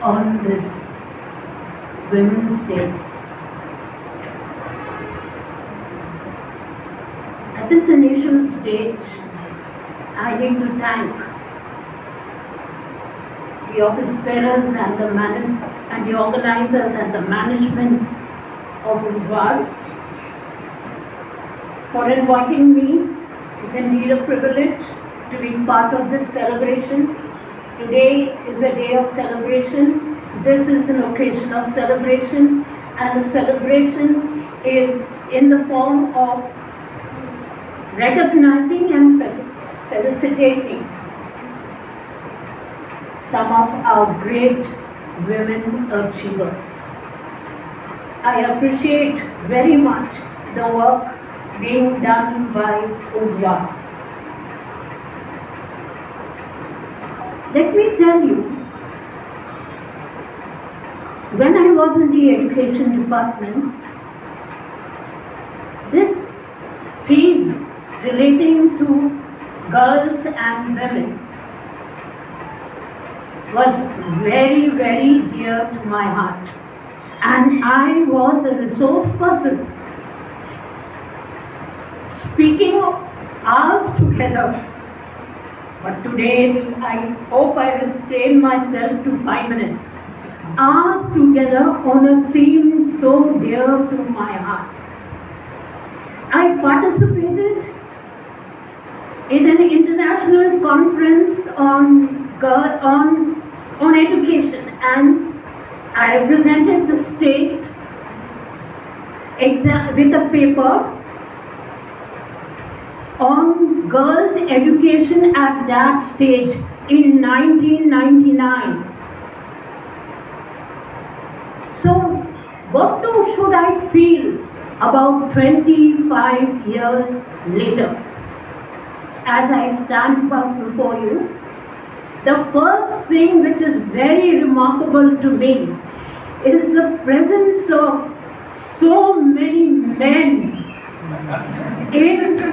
on this Women's Day. At this initial stage, I need to thank the office bearers and the organizers and the management of Ujjwal for inviting me. It's indeed a privilege to be part of this celebration. Today is a day of celebration. This is an occasion of celebration, and the celebration is in the form of recognizing and felicitating some of our great women achievers. I appreciate very much the work being done by Ujjwal. Let me tell you, when I was in the education department, this theme relating to girls and women was very, very dear to my heart. And I was a resource person, speaking hours together. But today, I hope I restrain myself to 5 minutes. Hours together on a theme so dear to my heart. I participated in an international conference on education, and I represented the state with a paper on girls' education at that stage in 1999. So, what should I feel about 25 years later as I stand before you? The first thing which is very remarkable to me is the presence of so many men in a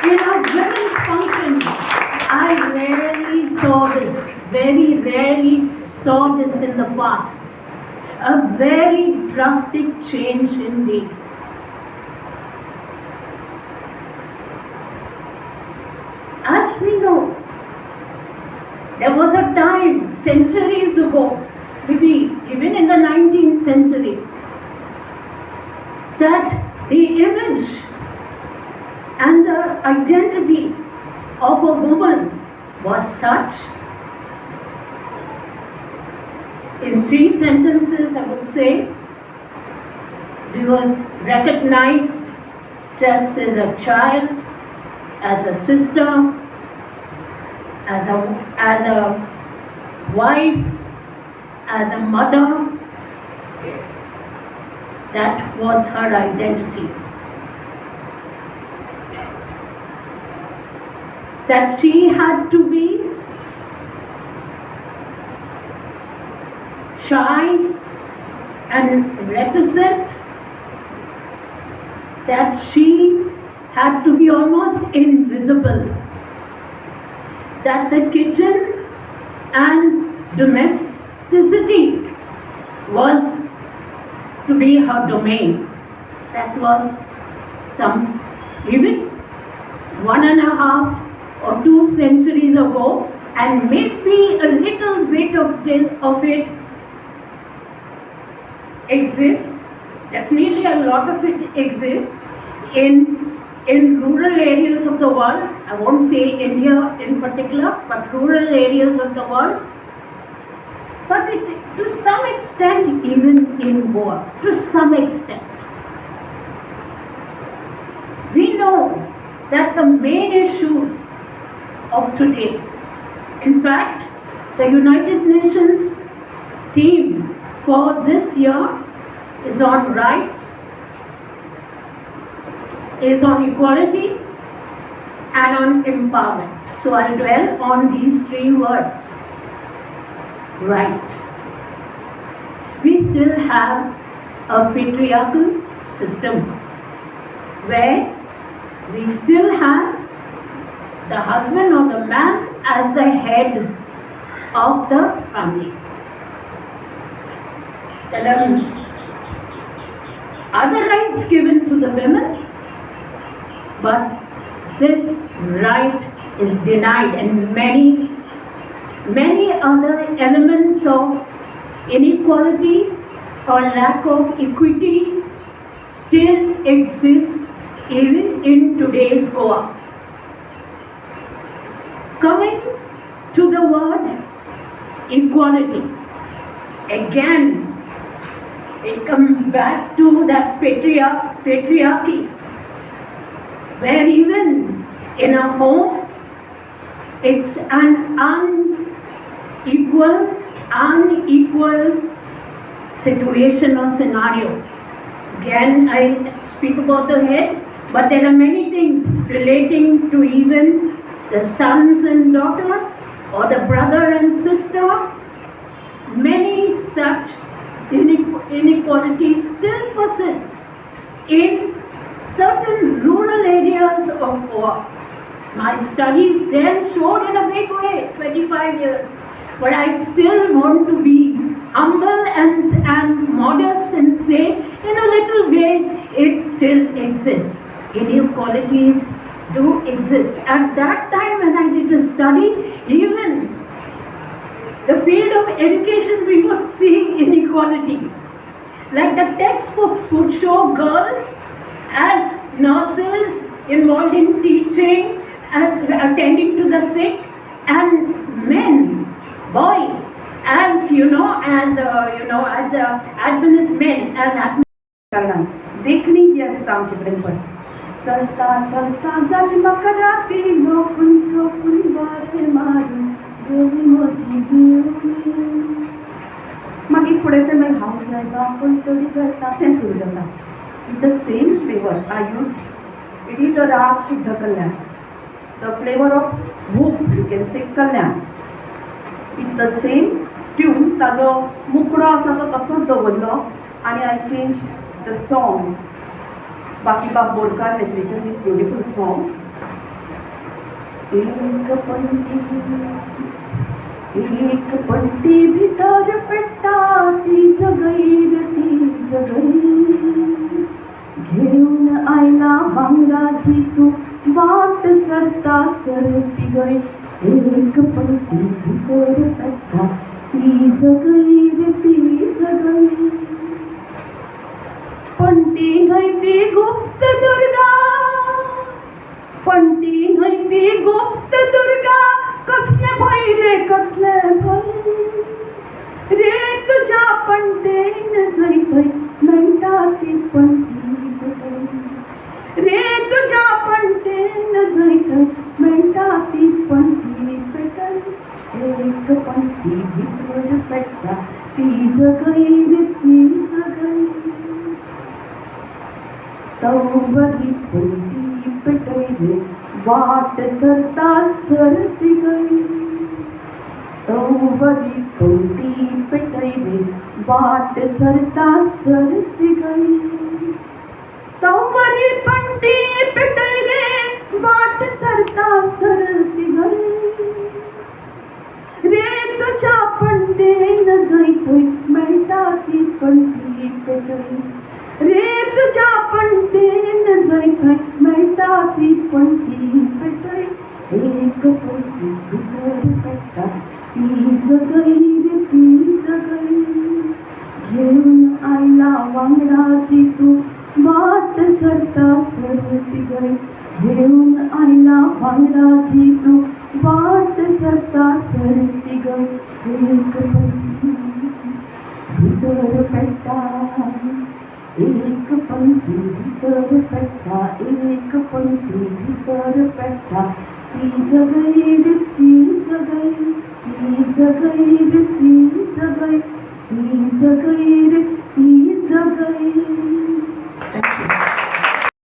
women's function. I rarely saw this, very rarely saw this in the past. A very drastic change indeed. As we know, there was a time, centuries ago, maybe even in the 19th century, that the image and the identity of a woman was such. In 3 sentences, I would say, she was recognized just as a child, as a sister, as a wife, as a mother. That was her identity. That she had to be shy and reticent, that she had to be almost invisible, that the kitchen and domesticity was to be her domain. That was some even 1.5 or 2 centuries ago, and maybe a little bit of it exists. Definitely a lot of it exists in rural areas of the world. I won't say India in particular, but rural areas of the world. But to some extent, even in Goa, to some extent. We know that the main issues of today, in fact, the United Nations theme for this year is on rights, is on equality, and on empowerment. So I'll dwell on these 3 words. Right. We still have a patriarchal system where we still have the husband or the man as the head of the family. There are other rights given to the women, but this right is denied, and many other elements of inequality or lack of equity still exist even in today's Goa. Coming to the word equality, again it comes back to that patriarchy, where even in a home it's an unequal situation or scenario. Again, I speak about the head, but there are many things relating to even the sons and daughters or the brother and sister. Many such inequalities still persist in certain rural areas of Goa. My studies then showed in a big way, 25 years, but I still want to be humble and modest and say, in a little way, it still exists. Inequalities do exist. At that time when I did the study, even the field of education, we were seeing inequalities. Like the textbooks would show girls as nurses involved in teaching and attending to the sick, and men, boys, as कारण देखणी जी असता आमचे कडेन पण चलता चलता जाली म्हाका राती मोकून सोकून वारे मारून गेली म्हजी भिवणी. मागीर फुडें तें मागीर हांव सायबा पण तरी करता तें सुरू जाता. The same flavour I use, it is a राग शुद्ध कल्याण, द फ्लेवर ऑफ भूक, you can say Kalyan. It the same tune, ताजो मुखडो आसा तो तसोच दवरलो आनी I change the song. Baki Bab Borkar has written these beautiful song. एक पंटी भितर पेट्टा ती जगैर ती जगै, घेऊन आयला भांगराची तू वाट सरता सरती गय. एक पंटी भितर पेट्टा ती जगैर ती जगै, पंटी न्हय ती गुप्त दुर्गा, पंटी न्हय ती गुप्त दुर्गा. कसले भय रे कसले भय रे तुझ्या पंटेन जय थंय मेळटा ती पंटी पेटय, रे तुझ्या पंटेन जय थंय मेळटा ती पंटी पेटय. एक पंटी भितर पेट्टा ती जगैर ती जगै, तवरी पंटी पेटय रे वाट सरता सरती गई. तवरी पंटी पेटय रे वाट सरता सरती गई. तवरी पंटी पेटय रे वाट सरता सरती गई, रे तुझ्या पंटेन जय थंय मेळटा ती पंटी पेटय, रे तुझ्या पंटेन जय थंय मेळटा ती पंटी पेटय. एक पंटी भितर पेट्टा ती जगैर ती जगै, घेऊन आयला वांगडाची तू वाट सरता सरती गय. घेऊन आयला वांगडाची तू वाट सरता सरती गय. एक पंटी भितर पेट्टा, एक पंटी भितर पेट्टा, एक पंटी भितर पेट्टा ती जगैर ती